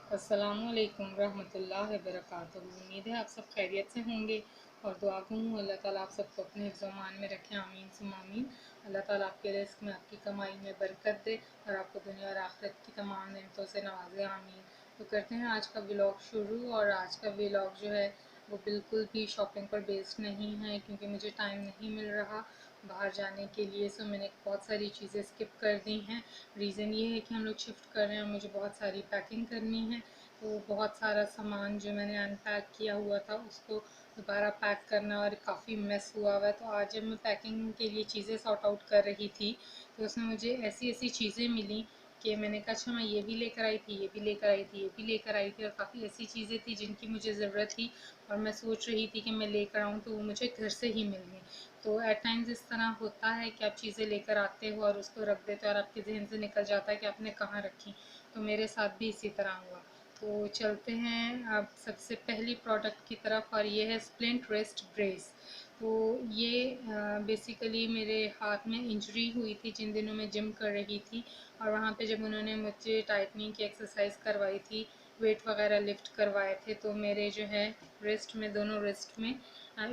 अस्सलामुअलैकुम रहमतुल्लाहि वबरकातुहू। उम्मीद है आप सब खैरियत से होंगे और दुआ हूँ अल्लाह ताला आप सबको अपने हिफ्ज़-ओ-मान में रखें। आमीन सुम्मा आमीन। अल्लाह ताला आपके रिज़्क़ में, आपकी कमाई में बरकत दे और आपको दुनिया और आखिरत की तमाम नेमतों से नवाज़े। आमीन। तो करते हैं आज का व्लॉग शुरू। और आज का व्लॉग जो है वो बिल्कुल भी शॉपिंग पर बेस्ड नहीं है, क्योंकि मुझे टाइम नहीं मिल रहा बाहर जाने के लिए। सो मैंने बहुत सारी चीज़ें स्किप कर दी हैं। रीज़न ये है कि हम लोग शिफ्ट कर रहे हैं और मुझे बहुत सारी पैकिंग करनी है। तो बहुत सारा सामान जो मैंने अनपैक किया हुआ था उसको दोबारा पैक करना और काफ़ी मेस हुआ हुआ है। तो आज जब मैं पैकिंग के लिए चीज़ें सॉर्ट आउट कर रही थी तो उसमें मुझे ऐसी ऐसी चीज़ें मिली कि मैंने कहा अच्छा मैं ये भी लेकर आई थी, ये भी लेकर आई थी, ये भी लेकर आई थी, और काफ़ी ऐसी चीज़ें थी जिनकी मुझे ज़रूरत थी और मैं सोच रही थी कि मैं लेकर आऊँ तो वो मुझे घर से ही मिल गई। तो एट टाइम्स इस तरह होता है कि आप चीज़ें लेकर आते हो और उसको रख देते हो और आपके जहन से निकल जाता है कि आपने कहाँ रखी। तो मेरे साथ भी इसी तरह हुआ। तो चलते हैं अब सबसे पहली प्रोडक्ट की तरफ, और ये है स्प्लिंट रेस्ट ब्रेस। तो ये बेसिकली मेरे हाथ में इंजरी हुई थी जिन दिनों मैं जिम कर रही थी, और वहाँ पे जब उन्होंने मुझे टाइटनिंग की एक्सरसाइज करवाई थी, वेट वगैरह लिफ्ट करवाए थे, तो मेरे जो है रिस्ट में, दोनों रिस्ट में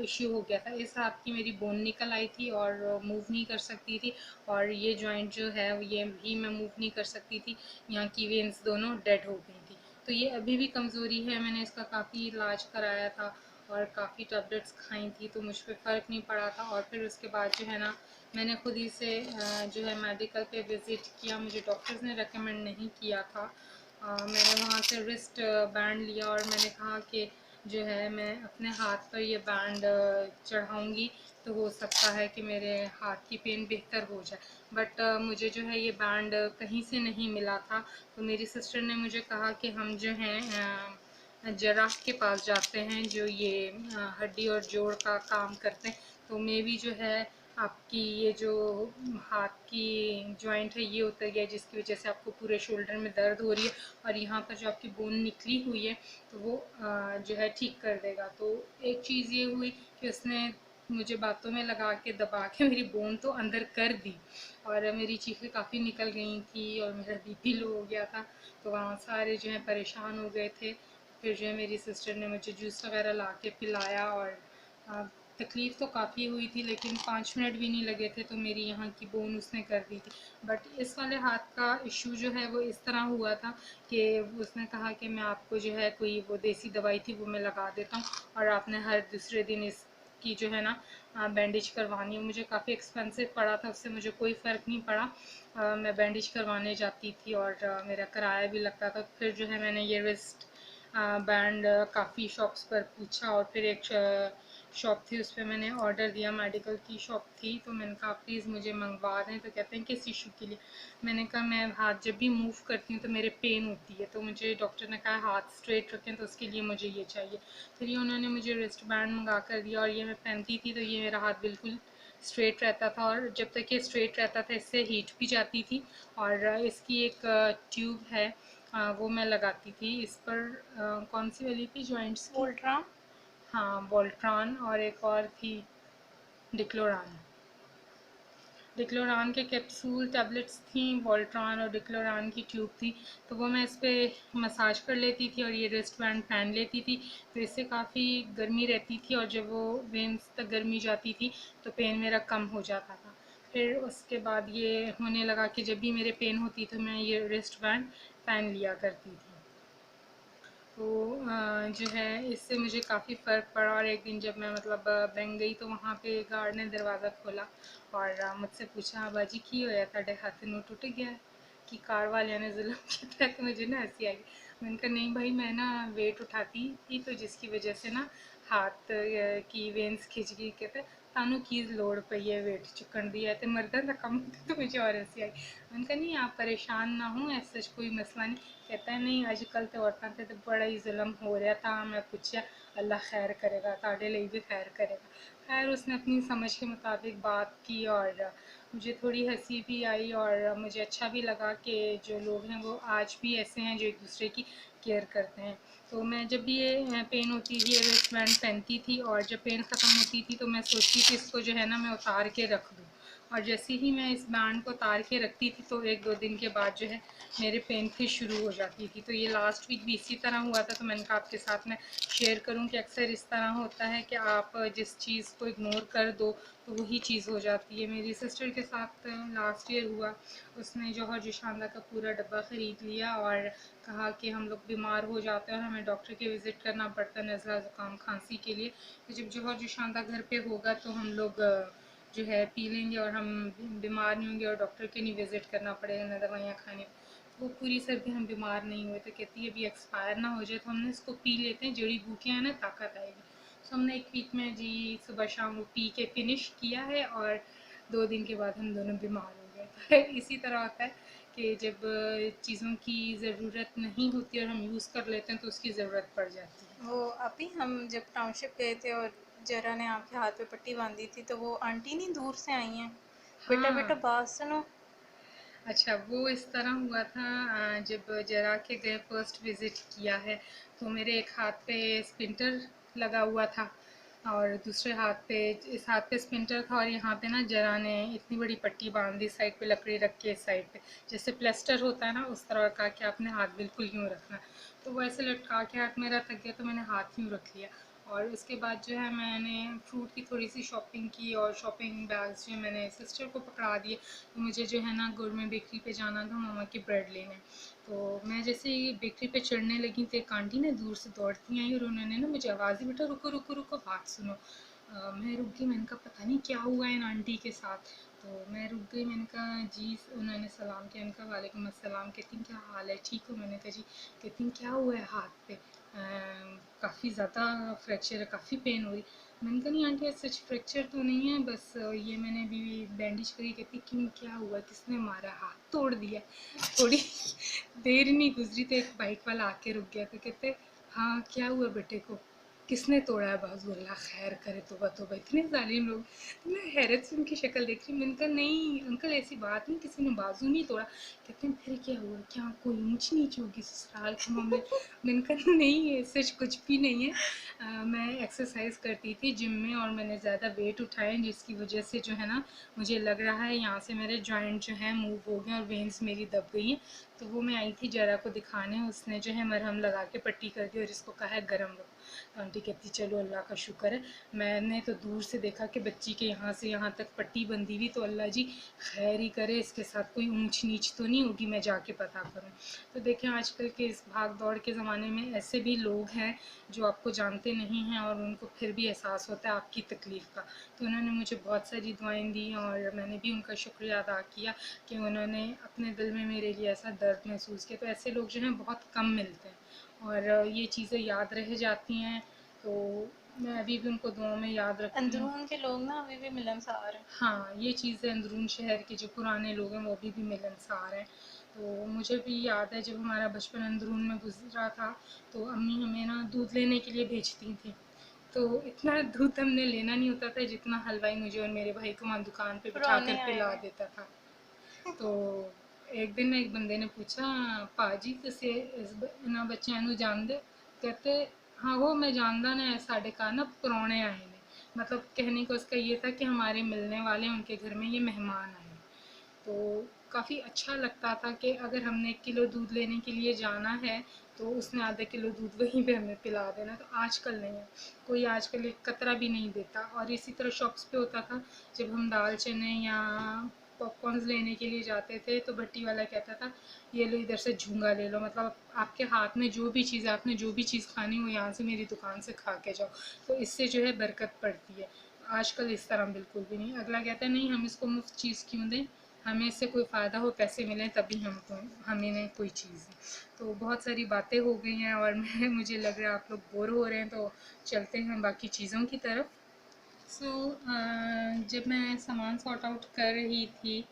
इश्यू हो गया था। इस हाथ की मेरी बोन निकल आई थी और मूव नहीं कर सकती थी, और ये जॉइंट जो है ये भी मैं मूव नहीं कर सकती थी। यहाँ की वेन्स दोनों डेड हो गई थी। तो ये अभी भी कमज़ोरी है। मैंने इसका काफ़ी इलाज कराया था और काफ़ी टैबलेट्स खाई थी, तो मुझ पर फ़र्क नहीं पड़ा था। और फिर उसके बाद जो है ना, मैंने खुद ही से जो है मेडिकल पे विज़िट किया। मुझे डॉक्टर्स ने रेकमेंड नहीं किया था। मैंने वहाँ से रिस्ट बैंड लिया और मैंने कहा कि जो है मैं अपने हाथ पर ये बैंड चढ़ाऊँगी तो हो सकता है कि मेरे हाथ की पेन बेहतर हो जाए। बट मुझे जो है ये बैंड कहीं से नहीं मिला था। तो मेरी सिस्टर ने मुझे कहा कि हम जो हैं जराह के पास जाते हैं जो ये हड्डी और जोड़ का काम करते हैं। तो मे भी जो है आपकी ये जो हाथ की जॉइंट है ये उतर गया, जिसकी वजह से आपको पूरे शोल्डर में दर्द हो रही है, और यहाँ पर जो आपकी बोन निकली हुई है तो वो जो है ठीक कर देगा। तो एक चीज़ ये हुई कि उसने मुझे बातों में लगा के दबा के मेरी बोन तो अंदर कर दी, और मेरी चीखें काफ़ी निकल गई थी और मेरा बीपी लो हो गया था। तो वहाँ सारे जो है परेशान हो गए थे। फिर जो है मेरी सिस्टर ने मुझे जूस वगैरह ला के पिलाया, और तकलीफ़ तो काफ़ी हुई थी, लेकिन 5 मिनट भी नहीं लगे थे तो मेरी यहाँ की बोन उसने कर दी थी। बट इस वाले हाथ का इशू जो है वो इस तरह हुआ था कि उसने कहा कि मैं आपको जो है कोई वो देसी दवाई थी वो मैं लगा देता हूँ, और आपने हर दूसरे दिन इसकी जो है ना बैंडेज करवानी है। मुझे काफ़ी एक्सपेंसिव पड़ा था, उससे मुझे कोई फ़र्क नहीं पड़ा। मैं बैंडेज करवाने जाती थी और मेरा किराया भी लगता था। फिर जो है मैंने ये रिस्ट बैंड काफ़ी शॉप्स पर पूछा, और फिर एक शॉप थी उस पर मैंने ऑर्डर दिया। मेडिकल की शॉप थी, तो मैंने कहा प्लीज़ मुझे मंगवा दें। तो कहते हैं किस इशू के लिए? मैंने कहा मैं हाथ जब भी मूव करती हूँ तो मेरे पेन होती है, तो मुझे डॉक्टर ने कहा हाथ स्ट्रेट रखें, तो उसके लिए मुझे ये चाहिए। फिर ये उन्होंने मुझे रिस्ट बैंड मंगा कर दिया, और ये मैं पहनती थी तो ये मेरा हाथ बिल्कुल स्ट्रेट रहता था, और जब तक ये स्ट्रेट रहता था इससे हीट भी जाती थी। और इसकी एक ट्यूब है, वो मैं लगाती थी इस पर। कौन सी वाली थी जॉइंट्स की? वोल्ट्रा। हाँ, वोल्ट्रॉन, और एक और थी डिक्लोरान। डिक्लोरान के कैप्सूल टैबलेट्स थी, वोल्ट्रॉन और डिक्लोरान की ट्यूब थी। तो वो मैं इस पर मसाज कर लेती थी और ये रिस्ट बैंड पहन लेती थी। तो इससे काफ़ी गर्मी रहती थी, और जब वो वेन्स तक गर्मी जाती थी तो पेन मेरा कम हो जाता था। फिर उसके बाद ये होने लगा कि जब भी मेरे पेन होती तो मैं ये रिस्ट बैंड पहन लिया करती थी। तो जो है इससे मुझे काफ़ी फ़र्क पड़ा। और एक दिन जब मैं मतलब बैंक गई तो वहाँ पे गार्ड ने दरवाज़ा खोला और मुझसे पूछा बाजी की होया ताड़े हाथ नूं टुट गया है कि कार वाले ने जुल्म किया। तो मुझे ना हंसी आई। मैंने कहा नहीं भाई, मैं ना वेट उठाती थी तो जिसकी वजह से ना हाथ की वेन्स खिंच गई। कहते तानू की लोड़ पई है वेट चुकन दी है, तो मर्दा का कम होता। तो मुझे और हंसी आई। मैंने कहा नहीं आप परेशान ना हो, ऐसा कोई मसला नहीं। कहता है नहीं अजकल तो औरतों से तो बड़ा ही जुल्म हो रहा था। मैं पूछा अल्लाह खैर करेगा, ताड़े लिए भी खैर करेगा। खैर उसने अपनी समझ के मुताबिक बात की, और मुझे थोड़ी हंसी भी आई, और मुझे अच्छा भी लगा कि जो लोग हैं वो आज भी ऐसे हैं जो एक दूसरे की केयर करते हैं। तो मैं जब भी ये पेन होती थी ये वेस्ट बैंड पहनती थी, और जब पेन ख़त्म होती थी तो मैं सोचती थी इसको जो है ना मैं उतार के रख दूँ। और जैसे ही मैं इस बैंड को उतार के रखती थी तो 1-2 दिन के बाद जो है मेरे पेन फिर शुरू हो जाती थी। तो ये लास्ट वीक भी इसी तरह हुआ था, तो मैंने कहा आपके साथ में शेयर करूं कि अक्सर इस तरह होता है कि आप जिस चीज़ को इग्नोर कर दो तो वही चीज़ हो जाती है। मेरी सिस्टर के साथ लास्ट ईयर हुआ, उसने जौहर जोशानदा का पूरा डब्बा ख़रीद लिया और कहा कि हम लोग बीमार हो जाते हैं और हमें डॉक्टर के विज़िट करना पड़ता है नज़ला ज़ुकाम खांसी के लिए। तो जब जौहर जोशानदा घर पे होगा तो हम लोग जो है पी लेंगे और हम बीमार नहीं होंगे और डॉक्टर के नहीं विज़िट करना पड़ेगा, ना दवाइयाँ खानी। तो वो पूरी सर्दी हम बीमार नहीं हुए, तो कहती है अभी एक्सपायर ना हो जाए तो हमने इसको पी लेते हैं, जड़ी बूटियाँ हैं ना, ताकत आएगी। तो हमने 1 वीक में जी सुबह शाम वो पी के फिनिश किया है और 2 दिन के बाद हम दोनों बीमार हो गए। तो इसी तरह होता है कि जब चीज़ों की ज़रूरत नहीं होती और हम यूज़ कर लेते हैं तो उसकी ज़रूरत पड़ जाती है। वो अभी हम जब टाउनशिप गए थे और जरा ने आपके हाथ पे पट्टी बांधी थी तो वो आंटी नहीं दूर से आई हैं, बेटा बेटा हाँ, बात सुनो। अच्छा वो इस तरह हुआ था जब जरा के गए फर्स्ट विज़िट किया है तो मेरे एक हाथ पे स्पिंटर लगा हुआ था और दूसरे हाथ पे, इस हाथ पे स्पिंटर था और यहाँ पे ना जरा ने इतनी बड़ी पट्टी बांध दी साइड पे, लकड़ी रख के इस साइड पे, जैसे प्लास्टर होता है ना उस तरह का कि आपने हाथ बिल्कुल यूँ रखना। तो वो ऐसे लटका के हाथ मेरा थक गया तो मैंने हाथ यूँ रख लिया और उसके बाद जो है मैंने फ्रूट की थोड़ी सी शॉपिंग की और शॉपिंग बैग्स जो मैंने सिस्टर को पकड़ा दिए। तो मुझे जो है ना गुरमे बेकरी पे जाना था मामा की ब्रेड लेने। तो मैं जैसे ही बेकरी पे चढ़ने लगी तो एक आंटी ने दूर से दौड़ती आई और उन्होंने ना मुझे आवाज़ दी, बेटा रुको रुको रुको बात सुनो। मैं रुक गई, मैंने कहा पता नहीं क्या हुआ इन आंटी के साथ। तो मैं रुक गई, मैंने कहा जी, उन्होंने सलाम किया, उनका वालेकुम अस्सलाम, कहती क्या हाल है, ठीक हो? मैंने कहा जी। कहती क्या हुआ है हाथ पे? काफ़ी ज़्यादा फ्रैक्चर है, काफ़ी पेन हो रही। मैंने कहा नहीं आंटी सच फ्रैक्चर तो नहीं है, बस ये मैंने अभी बैंडेज करी। कहती क्यों, क्या हुआ, किसने मारा, हाथ तोड़ दिया? थोड़ी देर नहीं गुजरी तो एक बाइक वाला आके रुक गया, तो कहते हाँ क्या हुआ बेटे को, किसने तोड़ा है बाजू, अल्लाह खैर करे, तोबा तोबा, इतने जालिम लोग। तो मैं हैरत से उनकी शक्ल देख रही, मैंने कहा नहीं अंकल ऐसी बात नहीं, किसी ने बाजू नहीं तोड़ा। कहते हैं फिर क्या हुआ, क्या कोई ऊंच नीच होगी ससुराल के मामले? मैंने कहा नहीं है सच कुछ भी नहीं है। मैं एक्सरसाइज करती थी जिम में और मैंने ज़्यादा वेट उठाए जिसकी वजह से जो है ना मुझे लग रहा है यहाँ से मेरे जॉइंट जो है मूव हो गए और वेन्स मेरी दब गई हैं। तो वो मैं आई थी जरा को दिखाने, उसने जो है मरहम लगा के पट्टी कर दी और इसको कहा है गर्म रखो। तो आंटी कहती चलो अल्लाह का शुक्र है। मैंने तो दूर से देखा कि बच्ची के यहाँ से यहाँ तक पट्टी बंधी हुई, तो अल्लाह जी खैर ही करे, इसके साथ कोई ऊंच नीच तो नहीं होगी, मैं जाके पता करूँ। तो देखें आजकल के इस भाग दौड़ के ज़माने में ऐसे भी लोग हैं जो आपको जानते नहीं हैं और उनको फिर भी एहसास होता है आपकी तकलीफ़ का। तो उन्होंने मुझे बहुत सारी दुआएं दी और मैंने भी उनका शुक्रिया अदा किया कि उन्होंने अपने दिल में मेरे लिए ऐसा दर्द महसूस किया। तो ऐसे लोग जो हैं बहुत कम मिलते हैं और ये चीज़ें याद रह जाती हैं। तो मैं अभी भी उनको दुआओं में याद रखती हूँ। अंदरून के लोग ना अभी भी मिलनसार हैं। हाँ, ये चीज़ें अंदरून शहर के जो पुराने लोग हैं वो अभी भी मिलनसार हैं। तो मुझे भी याद है जब हमारा बचपन अंदरून में गुजरा था तो अम्मी हमें ना दूध लेने के लिए भेजती थी। तो इतना दूध हमने लेना नहीं होता था जितना हलवाई मुझे और मेरे भाई को वहाँ दुकान पे बिठा कर पुराने आए पिला हुए। देता था। तो एक दिन एक बंदे ने पूछा पाजी तुसे इन्हां बच्चों नूं जानदे? कहते हाँ वो मैं जानदा ने, साढ़े घर ना परौने आए ने। मतलब कहने का उसका ये था कि हमारे मिलने वाले उनके घर में ये मेहमान आए हैं। तो काफ़ी अच्छा लगता था कि अगर हमने 1 किलो दूध लेने के लिए जाना है तो उसने आधा किलो दूध वहीं पे हमें पिला देना। तो आजकल नहीं है, कोई आजकल एक कतरा भी नहीं देता। और इसी तरह शॉप्स पे होता था जब हम दाल चने या पॉपकॉर्न्स लेने के लिए जाते थे तो भट्टी वाला कहता था ये लो इधर से झूंगा ले लो, मतलब आपके हाथ में जो भी चीज़, आपने जो भी चीज़ खानी हो यहाँ से मेरी दुकान से खा के जाओ। तो इससे जो है बरकत पड़ती है। आजकल इस तरह बिल्कुल भी नहीं। अगला कहता है नहीं हम इसको मुफ्त चीज़ क्यों दें, हमें इससे कोई फ़ायदा हो, पैसे मिलें तभी हमको, हमें नहीं कोई चीज़। तो बहुत सारी बातें हो गई हैं और मैं मुझे लग रहा है आप लोग बोर हो रहे हैं तो चलते हैं बाकी चीज़ों की तरफ। सो जब मैं सामान सॉर्ट आउट कर रही थी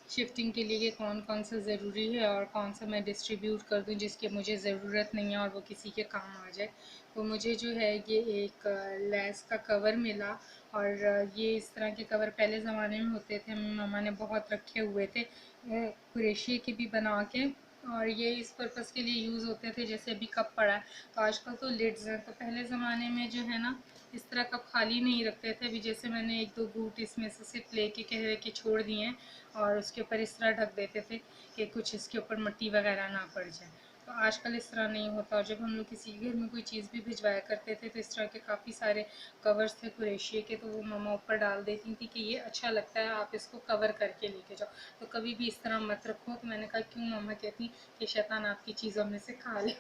शिफ्टिंग के लिए कि कौन कौन सा ज़रूरी है और कौन सा मैं डिस्ट्रीब्यूट कर दूं जिसकी मुझे ज़रूरत नहीं है और वो किसी के काम आ जाए, तो मुझे जो है ये एक लेस का कवर मिला। और ये इस तरह के कवर पहले ज़माने में होते थे, मम्मा ने बहुत रखे हुए थे, कुरेशी के भी बना के और ये इस पर्पज़ के लिए यूज़ होते थे, जैसे अभी कप पड़ा है तो आजकल तो लिड्स हैं, तो पहले ज़माने में जो है ना इस तरह कप खाली नहीं रखते थे। अभी जैसे मैंने एक दो घूंट इसमें से सिर्फ लेके कह के छोड़ दिए हैं और उसके ऊपर इस तरह ढक देते थे कि कुछ इसके ऊपर मिट्टी वगैरह ना पड़ जाए। तो आजकल इस तरह नहीं होता, और जब हम लोग किसी के घर में कोई चीज़ भी भिजवाया करते थे तो इस तरह के काफ़ी सारे कवर्स थे कुरेशिये के, तो वो मम्मा ऊपर डाल देती थी कि ये अच्छा लगता है, आप इसको कवर करके लेके जाओ, तो कभी भी इस तरह मत रखो। तो मैंने कहा क्यों, मम्मा कहती कि शैतान आपकी चीज़ों में से खा ले।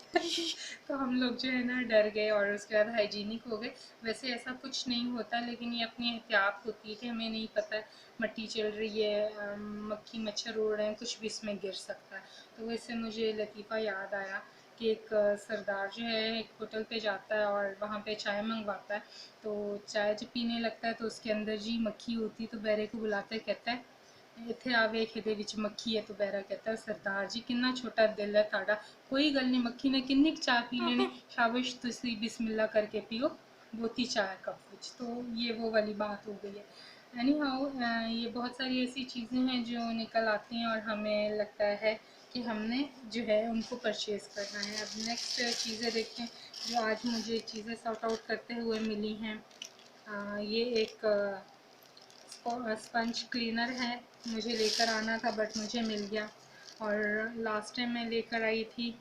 तो हम लोग जो है ना डर गए और उसके बाद हाइजीनिक हो गए। वैसे ऐसा कुछ नहीं होता, लेकिन ये अपनी एहतियात होती है कि हमें नहीं पता मिट्टी चल रही है, मक्खी मच्छर उड़ रहे हैं, कुछ भी इसमें गिर सकता है। तो वैसे मुझे लतीफ़ा याद आया कि एक सरदार जो है एक होटल पे जाता है और वहाँ पे चाय मंगवाता है, तो चाय जब पीने लगता है तो उसके अंदर जी मक्खी होती है, तो बैरे को बुलाता है, कहता है इत्थे आ वेख इहदे विच मक्खी है। तो बैरा कहता है सरदार जी कितना छोटा दिल है ताड़ा, कोई गल नहीं, मक्खी ने किन्नी क चाय पी लेनी, शाबाश तुसी बिस्मिल्लाह करके पियो बहुती चाय कप विच। तो ये वो वाली बात हो गई है। एनी हाउ ये बहुत सारी ऐसी चीज़ें हैं जो निकल आती हैं और हमें लगता है कि हमने जो है उनको परचेज़ करना है। अब नेक्स्ट चीज़ें देखें जो आज मुझे चीज़ें सॉर्ट आउट करते हुए मिली हैं। ये एक स्पंज क्लीनर है, मुझे लेकर आना था बट मुझे मिल गया। और लास्ट टाइम मैं लेकर आई थी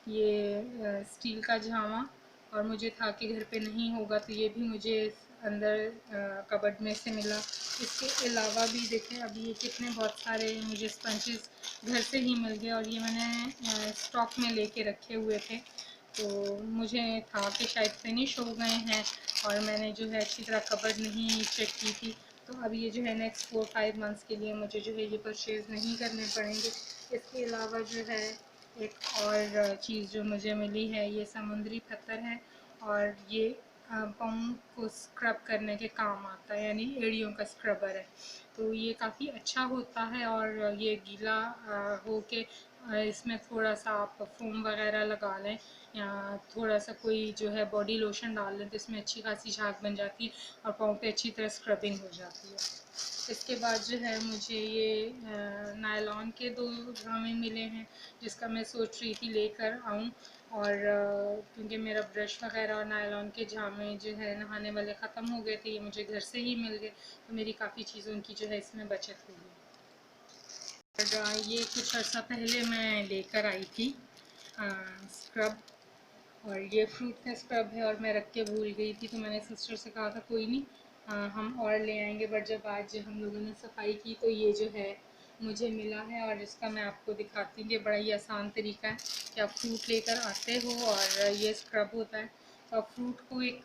ये स्टील का झावा, और मुझे था कि घर पे नहीं होगा, तो ये भी मुझे अंदर कबर्ड में से मिला। इसके अलावा भी देखें अभी ये कितने बहुत सारे मुझे स्पंजेस घर से ही मिल गए, और ये मैंने स्टॉक में लेके रखे हुए थे। तो मुझे था कि शायद फिनिश हो गए हैं और मैंने जो है अच्छी तरह कबर्ड नहीं चेक की थी। तो अब ये जो है नेक्स्ट 4-5 मंथ्स के लिए मुझे जो है ये परचेज़ नहीं करने पड़ेंगे। इसके अलावा जो है एक और चीज़ जो मुझे मिली है ये समुद्री पत्थर है, और ये पाँव को स्क्रब करने के काम आता है, यानी एड़ियों का स्क्रबर है। तो ये काफ़ी अच्छा होता है, और ये गीला हो के इसमें थोड़ा सा आप फोम वगैरह लगा लें या थोड़ा सा कोई जो है बॉडी लोशन डाल लें तो इसमें अच्छी खासी झाग बन जाती है और पाँव पे अच्छी तरह स्क्रबिंग हो जाती है। इसके बाद जो है मुझे ये नायलॉन के 2 जामे मिले हैं, जिसका मैं सोच रही थी लेकर आऊँ, और क्योंकि मेरा ब्रश वगैरह और नायलॉन के जामे जो है नहाने वाले ख़त्म हो गए थे, ये मुझे घर से ही मिल गए, तो मेरी काफ़ी चीज़ों की जो है इसमें बचत हुई। और ये कुछ अर्सा पहले मैं लेकर आई थी स्क्रब, और ये फ्रूट का स्क्रब है और मैं रख के भूल गई थी, तो मैंने सिस्टर से कहा था कोई नहीं हम और ले आएंगे, बट जब आज हम लोगों ने सफाई की तो ये जो है मुझे मिला है, और इसका मैं आपको दिखाती हूँ कि बड़ा ही आसान तरीका है कि आप फ्रूट लेकर आते हो और ये स्क्रब होता है। तो आप फ्रूट को एक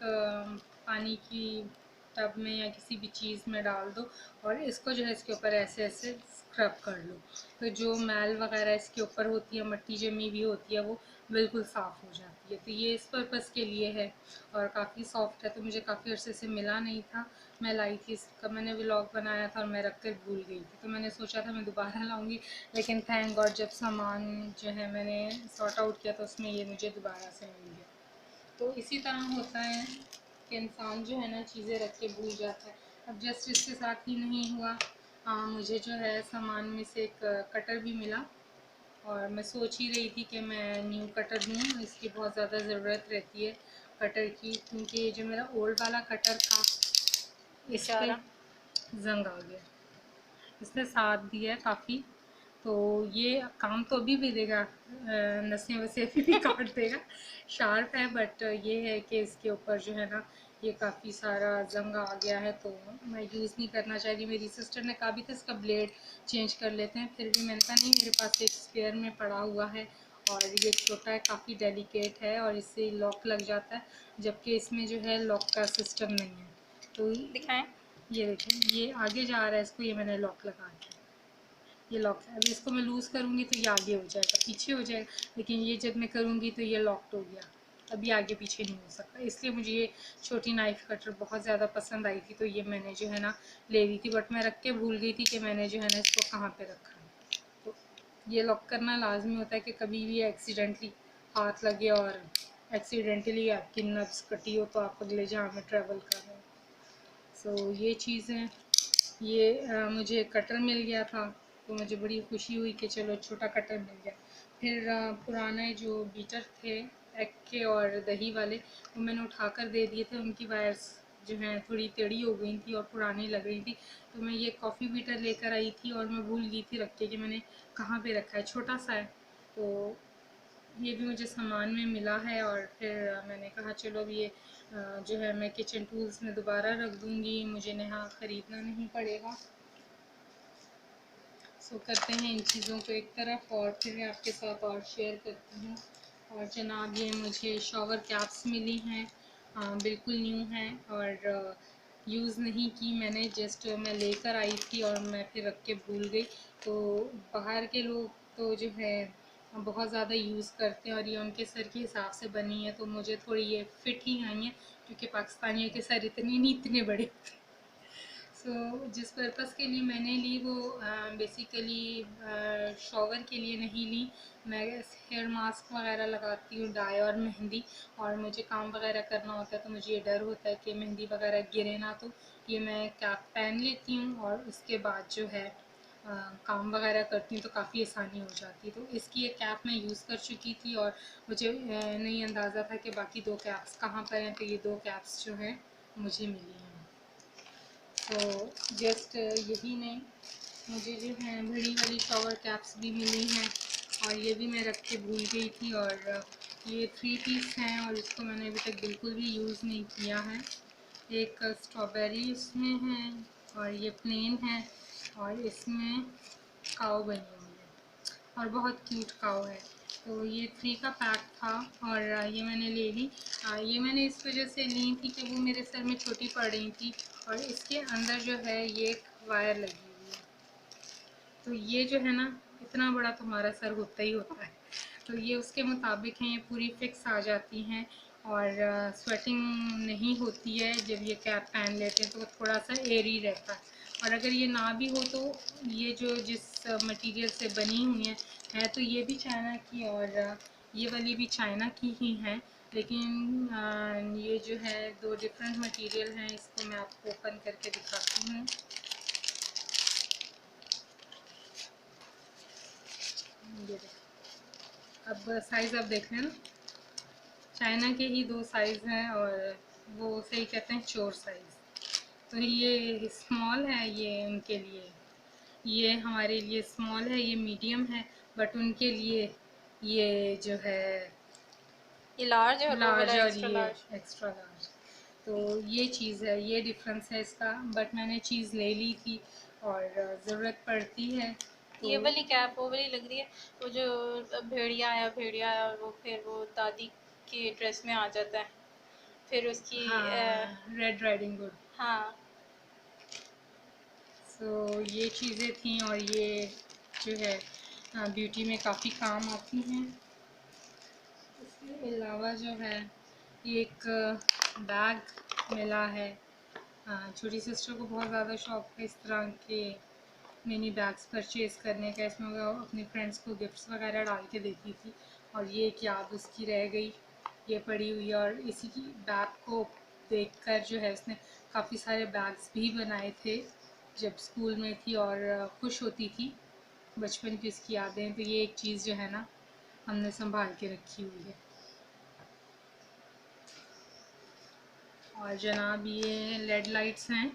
पानी की टब में या किसी भी चीज़ में डाल दो और इसको जो है इसके ऊपर ऐसे ऐसे स्क्रब कर लो, तो जो मैल वगैरह इसके ऊपर होती है, मिट्टी जमी हुई होती है, वो बिल्कुल साफ़ हो जाती है। तो ये इस पर्पज़ के लिए है और काफ़ी सॉफ्ट है, तो मुझे काफ़ी अर्से से मिला नहीं था। मैं लाई थी इसका, मैंने व्लॉग बनाया था और मैं रख कर भूल गई थी, तो मैंने सोचा था मैं दोबारा लाऊंगी, लेकिन थैंक गॉड जब सामान जो है मैंने सॉर्ट आउट किया तो उसमें ये मुझे दोबारा से मिल गया। तो इसी तरह होता है कि इंसान जो है ना चीज़ें रख के भूल जाता है। अब जस्ट इसके साथ ही नहीं हुआ, मुझे जो है सामान में से एक कटर भी मिला, और मैं सोच ही रही थी कि मैं न्यू कटर लूँ, इसकी बहुत ज़्यादा ज़रूरत रहती है कटर की, क्योंकि जो मेरा ओल्ड वाला कटर था इस पे जंग आ गया, इसने साथ दिया काफ़ी, तो ये काम तो अभी भी देगा, नसें वसें अभी भी काट देगा, शार्प है, बट ये है कि इसके ऊपर जो है ना ये काफ़ी सारा जंग आ गया है, तो मैं यूज़ नहीं करना चाह रही। मेरी सिस्टर ने कहा भी था इसका ब्लेड चेंज कर लेते हैं, फिर भी मैंने कहा नहीं, मेरे पास एक स्पेयर में पड़ा हुआ है और ये छोटा है, काफ़ी डेलिकेट है और इससे लॉक लग जाता है, जबकि इसमें जो है लॉक का सिस्टम नहीं है। तो दिखाएं। ये देखें ये आगे जा रहा है, इसको ये मैंने लॉक लगा दिया, ये लॉक है। अभी इसको मैं लूज़ करूँगी तो ये आगे हो जाएगा, पीछे हो जाएगा, लेकिन ये जब मैं करूँगी तो ये लॉक्ड हो गया, अभी आगे पीछे नहीं हो सकता। इसलिए मुझे ये छोटी नाइफ़ कटर बहुत ज़्यादा पसंद आई थी, तो ये मैंने जो है ना ले ली थी, बट मैं रख के भूल गई थी कि मैंने जो है ना इसको कहाँ पे रखा है। तो ये लॉक करना लाजमी होता है कि कभी भी एक्सीडेंटली हाथ लगे और एक्सीडेंटली आपकी नब्स कटी हो तो आप अगले जहाँ में ट्रैवल कर रहे हो। सो ये चीज़ है। ये मुझे कटर मिल गया था, तो मुझे बड़ी खुशी हुई कि चलो छोटा कटर मिल गया। फिर पुराने जो बीटर थे एग के और दही वाले, वो मैंने उठाकर दे दिए थे। उनकी वायर्स जो हैं थोड़ी टेढ़ी हो गई थी और पुरानी लग रही थी। तो मैं ये कॉफ़ी बीटर लेकर आई थी और मैं भूल गई थी रख के कि मैंने कहाँ पे रखा है, छोटा सा है। तो ये भी मुझे सामान में मिला है। और फिर मैंने कहा चलो अब ये जो है मैं किचन टूल्स में दोबारा रख दूँगी, मुझे नया ख़रीदना नहीं पड़ेगा। सो करते हैं इन चीज़ों को एक तरफ और फिर मैं आपके साथ और शेयर करती हूँ। और जनाब ये मुझे शॉवर कैप्स मिली हैं, बिल्कुल न्यू हैं और यूज़ नहीं की मैंने, जस्ट मैं लेकर आई थी और मैं फिर रख के भूल गई। तो बाहर के लोग तो जो है बहुत ज़्यादा यूज़ करते हैं और ये उनके सर के हिसाब से बनी है, तो मुझे थोड़ी ये फिट ही आई हैं, क्योंकि पाकिस्तानियों के सर इतने नहीं, इतने बड़े। सो जिस पर्पज़ के लिए मैंने ली वो बेसिकली शॉवर के लिए नहीं ली। मैं हेयर मास्क वगैरह लगाती हूँ, डाई और मेहंदी, और मुझे काम वगैरह करना होता है तो मुझे ये डर होता है कि मेहंदी वगैरह गिरे ना, तो ये मैं कैप पहन लेती हूँ और उसके बाद जो है काम वगैरह करती हूँ तो काफ़ी आसानी हो जाती है। तो इसकी एक कैप मैं यूज़ कर चुकी थी और मुझे नहीं अंदाज़ा था कि बाकी दो कैप्स कहाँ पर हैं, तो ये दो कैप्स जो हैं मुझे मिली हैं। तो जस्ट यही नहीं, मुझे जो है बड़ी वाली शॉवर कैप्स भी मिली हैं और ये भी मैं रख के भूल गई थी। और ये 3 पीस हैं और इसको मैंने अभी तक बिल्कुल भी यूज़ नहीं किया है। एक स्ट्रॉबेरी इसमें है और ये प्लेन है और इसमें काऊ बनी हुई है और बहुत क्यूट काऊ है। तो ये 3 का पैक था और ये मैंने ले ली। ये मैंने इस वजह से ली थी कि वो मेरे सर में छोटी पड़ रही थी और इसके अंदर जो है ये एक वायर लगी हुई है। तो ये जो है ना, इतना बड़ा तो हमारा सर होता ही होता है, तो ये उसके मुताबिक हैं, ये पूरी फिक्स आ जाती हैं और स्वेटिंग नहीं होती है। जब ये कैप पहन लेते हैं तो वो थोड़ा सा एयरी रहता है। और अगर ये ना भी हो तो ये जो जिस मटेरियल से बनी हुई है तो ये भी चाइना की और ये वाली भी चाइना की ही हैं, लेकिन ये जो है दो डिफरेंट मटेरियल हैं। इसको मैं आपको ओपन करके दिखाती हूँ। ये अब साइज़ आप देख लें ना, चाइना के ही दो साइज़ हैं और वो सही कहते हैं चोर साइज़। तो ये स्मॉल है, ये उनके लिए, ये हमारे लिए स्मॉल है, ये मीडियम है, बट उनके लिए ये जो है ये लार्ज है और वो वाला लार्ज और एक्स्ट्रा ये लार्ज। Extra large. तो ये चीज़ है, ये डिफरेंस है इसका। बट मैंने चीज़ ले ली थी और ज़रूरत पड़ती है तो। ये वाली कैप वो वाली लग रही है, वो जो भेड़िया आया और वो फिर वो दादी की ड्रेस में आ जाता है, फिर उसकी हाँ, रेड राइडिंग हुड। हाँ। सो ये चीज़ें थी और ये जो है ब्यूटी में काफ़ी काम आती हैं। इसके अलावा जो है एक बैग मिला है। छोटी सिस्टर को बहुत ज़्यादा शौक है इस तरह के मिनी बैग्स परचेज़ करने का। इसमें वो अपनी फ्रेंड्स को गिफ्ट्स वगैरह डाल के देती थी और ये एक याद उसकी रह गई, ये पड़ी हुई। और इसी की बैग को देखकर जो है उसने काफ़ी सारे बैग्स भी बनाए थे जब स्कूल में थी और खुश होती थी, बचपन की उसकी यादें। तो ये एक चीज़ जो है ना हमने संभाल के रखी हुई है। और जनाब ये लेड लाइट्स हैं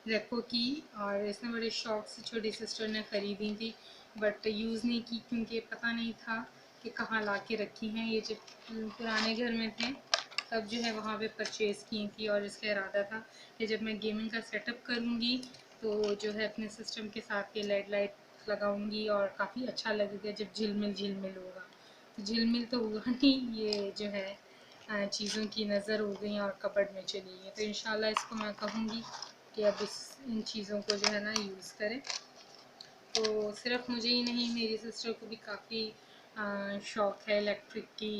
रेको की और इसने बड़े शौक से छोटी सिस्टर ने ख़रीदी थी, बट यूज़ नहीं की क्योंकि पता नहीं था कि कहाँ ला के रखी हैं। ये जब पुराने घर में थे तब जो है वहाँ पे परचेज़ की थी और इसका इरादा था कि जब मैं गेमिंग का सेटअप करूँगी तो जो है अपने सिस्टम के साथ ये लेड लाइट लगाऊँगी और काफ़ी अच्छा लगेगा जब झिलमिल होगा। तो झिलमिल तो हुआ नहीं, ये जो है चीज़ों की नज़र हो गई और कबर्ड में चली गई। तो इंशाल्लाह इसको मैं कहूँगी कि अब इन चीज़ों को जो है ना यूज़ करें। तो सिर्फ मुझे ही नहीं, मेरी सिस्टर को भी काफ़ी शौक़ है इलेक्ट्रिक की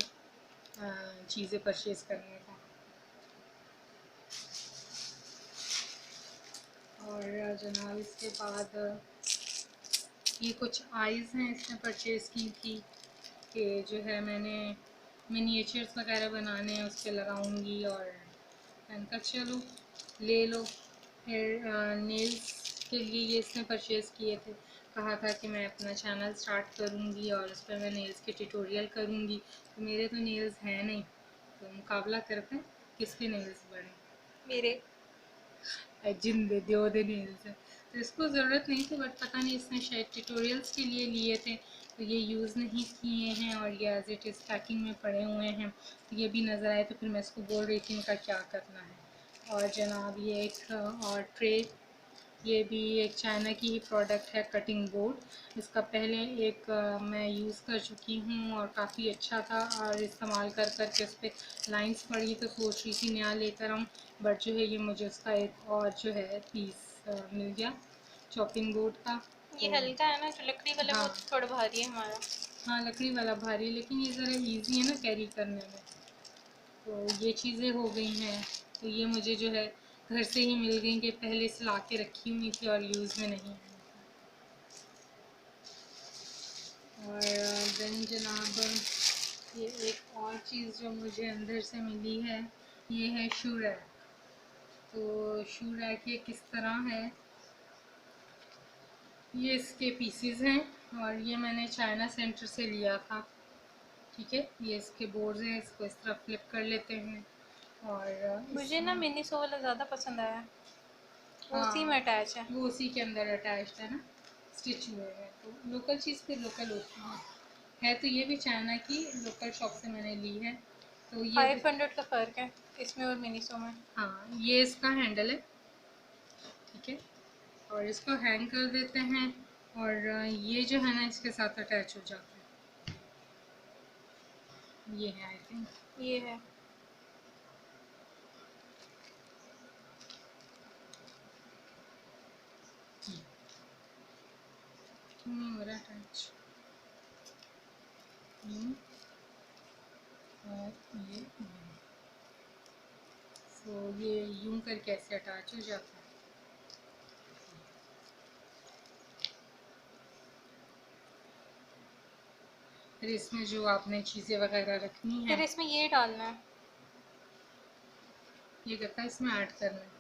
चीज़ें परचेज़ करने का। और जनाब इसके बाद ये कुछ आइज़ हैं इसने परचेज़ की थी कि जो है मैंने मिनिएचर्स वगैरह बनाने हैं उस पर लगाऊँगी। और मैंने कहा चलो ले लो। फिर नेल्स के लिए ये इसने परचेज़ किए थे कहा था कि मैं अपना चैनल स्टार्ट करूँगी और उस पर मैं नेल्स के ट्यूटोरियल करूँगी, तो मेरे तो नेल्स हैं नहीं, तो मुकाबला करते हैं किसके नेल्स बड़े। मेरे जिन दे दो दे नेल्स है, तो इसको ज़रूरत नहीं थी, बट पता नहीं इसने शायद ट्यूटोरियल्स के लिए लिए थे, तो ये यूज़ नहीं किए हैं और ये एज इट इज़ पैकिंग में पड़े हुए हैं। तो ये भी नज़र आए तो फिर मैं इसको बोल रही थी इनका क्या करना है। और जनाब ये एक और ट्रे, ये भी एक चाइना की ही प्रोडक्ट है, कटिंग बोर्ड। इसका पहले एक मैं यूज़ कर चुकी हूँ और काफ़ी अच्छा था, और इस्तेमाल कर कर के उस पर लाइन्स पड़ी तो सोच रही थी नया लेकर आऊँ, बट जो है ये मुझे उसका एक और जो है पीस मिल गया चॉपिंग बोर्ड का। ये तो हल्का है ना, जो लकड़ी वाला वो हाँ थोड़ा भारी है हमारा। हाँ, लकड़ी वाला भारी, लेकिन ये ज़रा इजी है ना कैरी करने में, तो ये चीज़ें हो गई हैं। तो ये मुझे जो है घर से ही मिल गई, कि पहले से ला के रखी हुई थी और यूज़ में नहीं है। और देन जनाब ये एक और चीज़ जो मुझे अंदर से मिली है, ये है शू रैक। तो शू रैक ये किस तरह है, ये इसके पीसीज हैं और ये मैंने चाइना सेंटर से लिया था। ठीक है, ये इसके बोर्ड्स हैं, इसको इस तरह फ्लिप कर लेते हैं और मुझे ना इसमें मिनी सो वाला ज़्यादा पसंद आया, वो उसी में हाँ, अटैच है। वो उसी के अंदर अटैच्ड है ना, स्टिच हुए हैं। तो लोकल चीज़ फिर लोकल होती है तो ये भी चाइना की लोकल शॉप से मैंने ली है। तो ये 500 का फ़र्क है इसमें और मिनी सो में। हाँ, ये इसका हैंडल है, ठीक है, और इसको हैंग कर देते हैं और ये जो है ना इसके साथ अटैच हो जाता है। ये है आई थिंक, ये है। नहीं हो रहा अटैच, और ये सो ये यूं करके ऐसे अटैच हो जाता है। फिर इसमें जो आपने चीज़ें वगैरह रखनी है, फिर इसमें ये डालना है। ये कहता है इसमें ऐड करना है।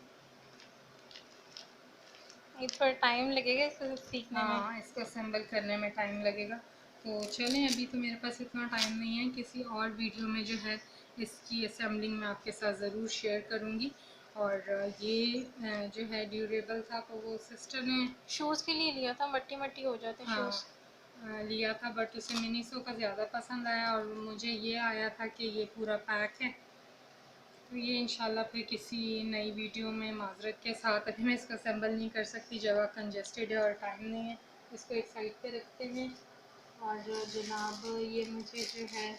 ये थोड़ा टाइम लगेगा इसको सीखने में। हाँ, इसको असेंबल करने में टाइम लगेगा। तो चलें, अभी तो मेरे पास इतना टाइम नहीं है, किसी और वीडियो में जो है इसकी असेंबलिंग मैं आपके साथ ज़रूर शेयर करूँगी। और ये जो है ड्यूरेबल था, तो वो सिस्टर ने शूज़ के लिए लिया था, मट्टी मट्टी हो जाते हाँ शूज़। लिया था, बट उसे मिनीसो का ज़्यादा पसंद आया और मुझे ये आया था कि ये पूरा पैक है। तो ये इंशाल्लाह फिर किसी नई वीडियो में, माजरत के साथ अभी मैं इसको असेंबल नहीं कर सकती, जगह कंजेस्टेड है और टाइम नहीं है। इसको एक साइड पे रखते हैं। और जनाब ये मुझे जो है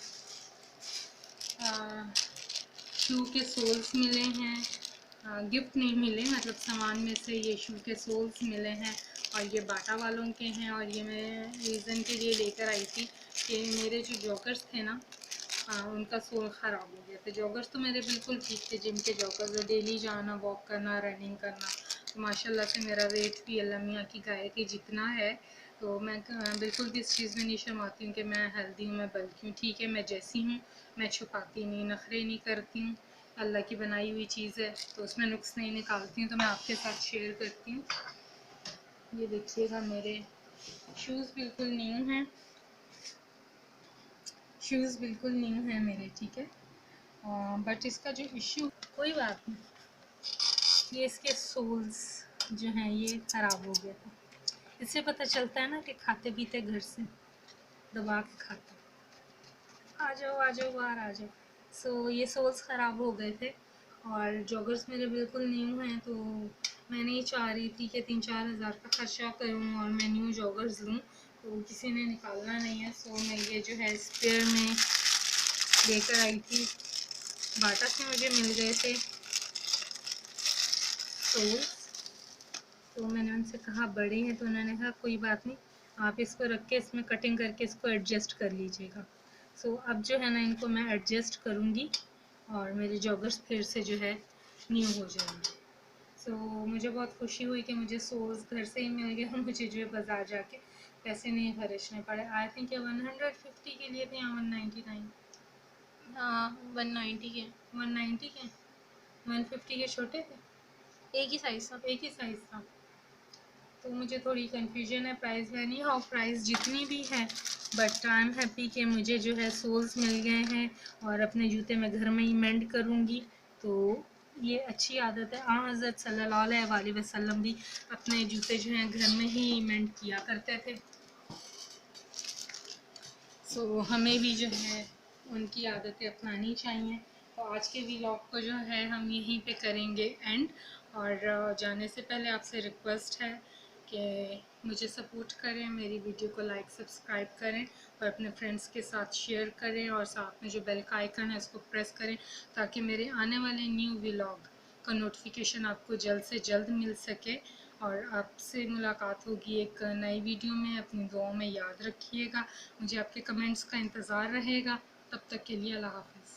शू के सोल्स मिले हैं, गिफ्ट नहीं मिले, मतलब सामान में से ये शू के सोल्स मिले हैं और ये बाटा वालों के हैं। और ये मैं रीज़न के लिए लेकर आई थी कि मेरे जो जॉगर्स थे ना, उनका सोल ख़राब हो गया था। जॉगर्स तो मेरे बिल्कुल ठीक थे, जिम के जॉगर्स, जो डेली जाना, वॉक करना, रनिंग करना। तो माशाल्लाह से मेरा वेट भी अल्लाह मियाँ की गाय के जितना है। तो मैं बिल्कुल भी इस चीज़ में नहीं शर्माती हूँ कि मैं हेल्दी हूँ, मैं बल्कि हूँ। ठीक है, मैं जैसी हूँ, मैं छुपाती नहीं, नखरे नहीं करती हूँ। अल्लाह की बनाई हुई चीज़ है तो उसमें नुक्स नहीं निकालती हूँ, तो मैं आपके साथ शेयर करती हूँ। ये देखिएगा, मेरे शूज़ बिल्कुल न्यू हैं, शूज़ बिल्कुल न्यू हैं मेरे, ठीक है। बट इसका जो इशू, कोई बात नहीं, ये इसके सोल्स जो हैं ये ख़राब हो गया था। इससे पता चलता है ना कि खाते पीते घर से दबा के खाते। आ जाओ बाहर आ जाओ। ये सोल्स ख़राब हो गए थे और जॉगर्स मेरे बिल्कुल न्यू हैं, तो मैं नहीं चाह रही थी कि 3-4 हज़ार का खर्चा करूं और मैं न्यू जॉगर्स लूं, तो किसी ने निकालना नहीं है। मैं ये जो है स्पेयर में लेकर आई थी, बाटा से मुझे मिल गए थे सोल्स। तो मैंने उनसे कहा बड़े हैं, तो उन्होंने कहा कोई बात नहीं, आप इसको रख के इसमें कटिंग करके इसको एडजस्ट कर लीजिएगा। अब जो है ना इनको मैं एडजस्ट करूँगी और मेरे जॉगर्स फिर से जो है न्यू हो जाएंगे। मुझे बहुत खुशी हुई कि मुझे सोल्स घर से ही मिल गए और मुझे जो है बाज़ार जाके पैसे नहीं खर्चने पड़े। आई थिंक ये 150 के लिए थे या 199, हाँ 190 के। 190 के, 150 के छोटे थे, एक ही साइज़ था। एक ही साइज़ था। तो मुझे थोड़ी कन्फ्यूजन है प्राइस में। नहीं हाउ प्राइस जितनी भी है, बट आई एम हैप्पी कि मुझे जो है सोल्स मिल गए हैं और अपने जूते मैं घर में ही मेंड करूँगी। तो ये अच्छी आदत है। हज़रत सल्लल्लाहु अलैहि वसल्लम भी अपने जूते जो हैं घर में ही मेंड किया करते थे। सो हमें भी जो है उनकी आदतें अपनानी चाहिए। तो आज के व्लॉग को जो है हम यहीं पे करेंगे एंड। और जाने से पहले आपसे रिक्वेस्ट है कि मुझे सपोर्ट करें, मेरी वीडियो को लाइक सब्सक्राइब करें और अपने फ्रेंड्स के साथ शेयर करें और साथ में जो बेल का आइकन है उसको प्रेस करें ताकि मेरे आने वाले न्यू व्लॉग का नोटिफिकेशन आपको जल्द से जल्द मिल सके। और आपसे मुलाकात होगी एक नई वीडियो में। अपनी दुआओं में याद रखिएगा। मुझे आपके कमेंट्स का इंतज़ार रहेगा। तब तक के लिए अल्लाह हाफ़िज़।